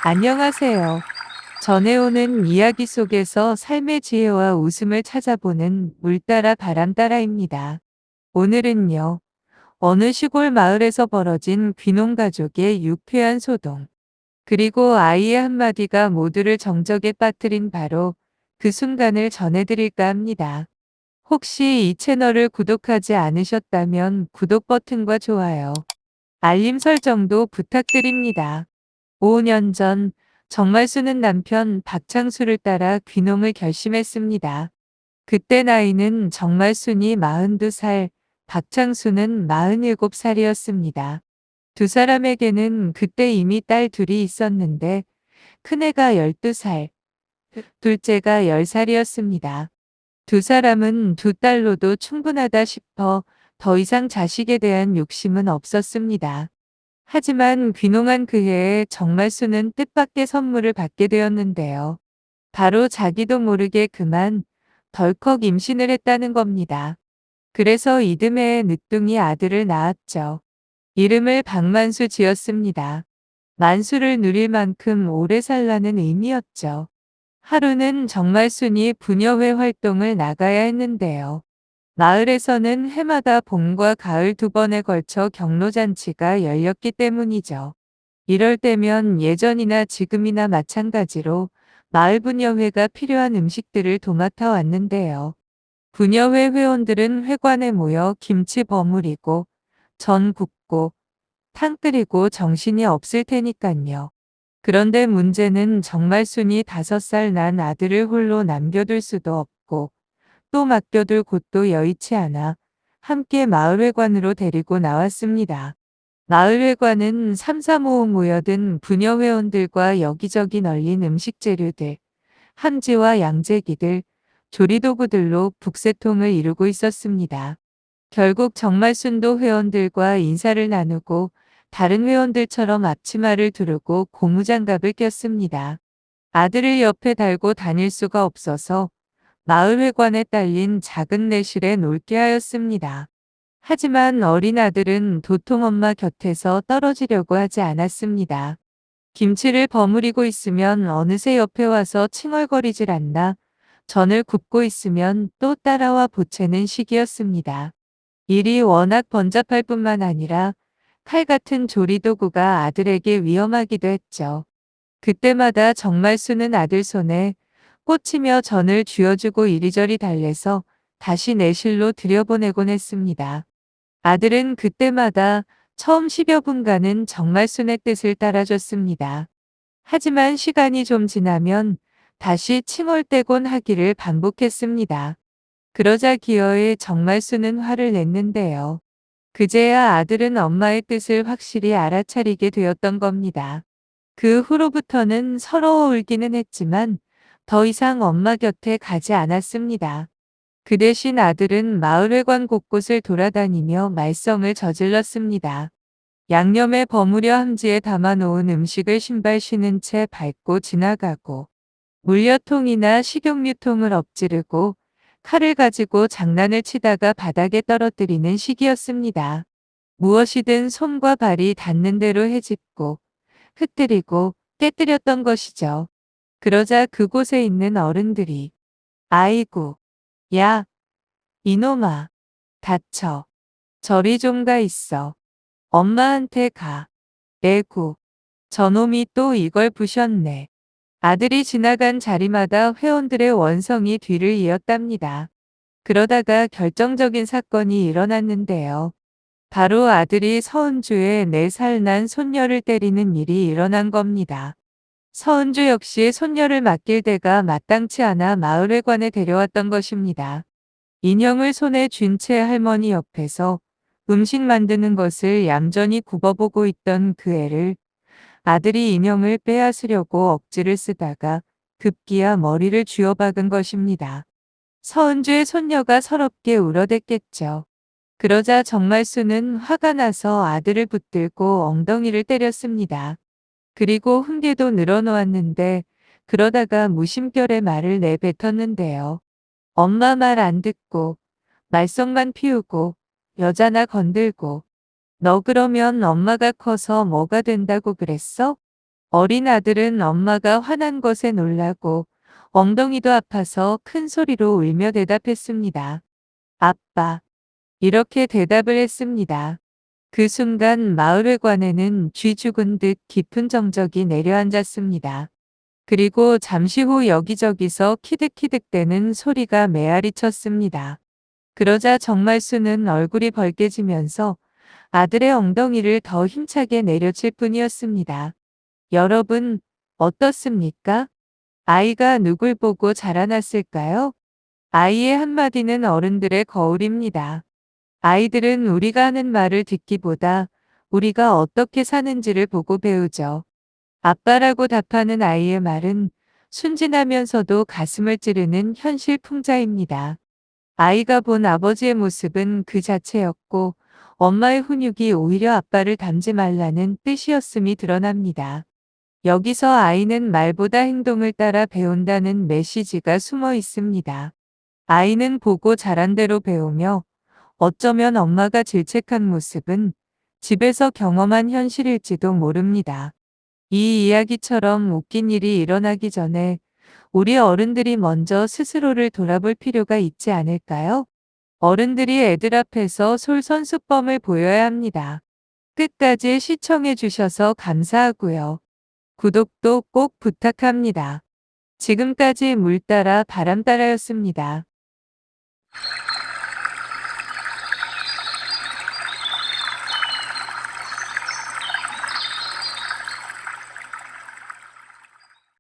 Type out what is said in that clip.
안녕하세요. 전해오는 이야기 속에서 삶의 지혜와 웃음을 찾아보는 물 따라 바람 따라입니다. 오늘은요, 어느 시골 마을에서 벌어진 귀농 가족의 유쾌한 소동, 그리고 아이의 한마디가 모두를 정적에 빠뜨린 바로 그 순간을 전해드릴까 합니다. 혹시 이 채널을 구독하지 않으셨다면 구독 버튼과 좋아요, 알림 설정도 부탁드립니다. 5년 전 정말수는 남편 박창수를 따라 귀농을 결심했습니다. 그때 나이는 정말순이 42살, 박창수는 47살이었습니다. 두 사람에게는 그때 이미 딸 둘이 있었는데 큰애가 12살, 둘째가 10살이었습니다. 두 사람은 두 딸로도 충분하다 싶어 더 이상 자식에 대한 욕심은 없었습니다. 하지만 귀농한 그해에 정말수는 뜻밖의 선물을 받게 되었는데요. 바로 자기도 모르게 그만 덜컥 임신을 했다는 겁니다. 그래서 이듬해 늦둥이 아들을 낳았죠. 이름을 박만수 지었습니다. 만수를 누릴 만큼 오래 살라는 의미였죠. 하루는 정말순이 부녀회 활동을 나가야 했는데요. 마을에서는 해마다 봄과 가을 두 번에 걸쳐 경로잔치가 열렸기 때문이죠. 이럴 때면 예전이나 지금이나 마찬가지로 마을 부녀회가 필요한 음식들을 도맡아 왔는데요. 부녀회 회원들은 회관에 모여 김치 버무리고 전 굽고 탕 끓이고 정신이 없을 테니깐요. 그런데 문제는 정말순이 5살 난 아들을 홀로 남겨둘 수도 없고 또 맡겨둘 곳도 여의치 않아 함께 마을회관으로 데리고 나왔습니다. 마을회관은 삼삼오오 모여든 부녀 회원들과 여기저기 널린 음식 재료들, 함지와 양재기들, 조리도구들로 북새통을 이루고 있었습니다. 결국 정말순도 회원들과 인사를 나누고 다른 회원들처럼 앞치마를 두르고 고무장갑을 꼈습니다. 아들을 옆에 달고 다닐 수가 없어서 마을회관에 딸린 작은 내실에 놓게 하였습니다. 하지만 어린 아들은 도통 엄마 곁에서 떨어지려고 하지 않았습니다. 김치를 버무리고 있으면 어느새 옆에 와서 칭얼거리질 않나, 전을 굽고 있으면 또 따라와 보채는 시기였습니다. 일이 워낙 번잡할 뿐만 아니라 칼 같은 조리도구가 아들에게 위험하기도 했죠. 그때마다 정말수는 아들 손에 꽂히며 전을 쥐어주고 이리저리 달래서 다시 내실로 들여보내곤 했습니다. 아들은 그때마다 처음 10여 분간은 정말순의 뜻을 따라줬습니다. 하지만 시간이 좀 지나면 다시 칭얼대곤 하기를 반복했습니다. 그러자 기어이 정말순은 화를 냈는데요. 그제야 아들은 엄마의 뜻을 확실히 알아차리게 되었던 겁니다. 그 후로부터는 서러워 울기는 했지만 더 이상 엄마 곁에 가지 않았습니다. 그 대신 아들은 마을회관 곳곳을 돌아다니며 말썽을 저질렀습니다. 양념에 버무려 함지에 담아놓은 음식을 신발 신은 채 밟고 지나가고 물려통이나 식용유통을 엎지르고 칼을 가지고 장난을 치다가 바닥에 떨어뜨리는 시기였습니다. 무엇이든 손과 발이 닿는 대로 헤집고 흩뜨리고 깨뜨렸던 것이죠. 그러자 그곳에 있는 어른들이 아이고, 야, 이놈아, 다쳐. 저리 좀 가 있어. 엄마한테 가. 에구, 저놈이 또 이걸 부셨네. 아들이 지나간 자리마다 회원들의 원성이 뒤를 이었답니다. 그러다가 결정적인 사건이 일어났는데요. 바로 아들이 서은주의 4살 난 손녀를 때리는 일이 일어난 겁니다. 서은주 역시 손녀를 맡길 데가 마땅치 않아 마을회관에 데려왔던 것입니다. 인형을 손에 쥔 채 할머니 옆에서 음식 만드는 것을 얌전히 굽어보고 있던 그 애를 아들이 인형을 빼앗으려고 억지를 쓰다가 급기야 머리를 쥐어박은 것입니다. 서은주의 손녀가 서럽게 울어댔겠죠. 그러자 정말수는 화가 나서 아들을 붙들고 엉덩이를 때렸습니다. 그리고 훈계도 늘어놓았는데 그러다가 무심결에 말을 내뱉었는데요. 엄마 말 안 듣고 말썽만 피우고 여자나 건들고 너 그러면 엄마가 커서 뭐가 된다고 그랬어? 어린 아들은 엄마가 화난 것에 놀라고 엉덩이도 아파서 큰 소리로 울며 대답했습니다. 아빠. 이렇게 대답을 했습니다. 그 순간 마을회관에는 쥐 죽은 듯 깊은 정적이 내려앉았습니다. 그리고 잠시 후 여기저기서 키득키득대는 소리가 메아리 쳤습니다. 그러자 정말수는 얼굴이 벌개지면서 아들의 엉덩이를 더 힘차게 내려칠 뿐이었습니다. 여러분, 어떻습니까? 아이가 누굴 보고 자라났을까요? 아이의 한마디는 어른들의 거울입니다. 아이들은 우리가 하는 말을 듣기보다 우리가 어떻게 사는지를 보고 배우죠. 아빠라고 답하는 아이의 말은 순진하면서도 가슴을 찌르는 현실 풍자입니다. 아이가 본 아버지의 모습은 그 자체였고 엄마의 훈육이 오히려 아빠를 닮지 말라는 뜻이었음이 드러납니다. 여기서 아이는 말보다 행동을 따라 배운다는 메시지가 숨어 있습니다. 아이는 보고 자란 대로 배우며 어쩌면 엄마가 질책한 모습은 집에서 경험한 현실일지도 모릅니다. 이 이야기처럼 웃긴 일이 일어나기 전에 우리 어른들이 먼저 스스로를 돌아볼 필요가 있지 않을까요? 어른들이 애들 앞에서 솔선수범을 보여야 합니다. 끝까지 시청해 주셔서 감사하고요. 구독도 꼭 부탁합니다. 지금까지 물 따라 바람 따라였습니다.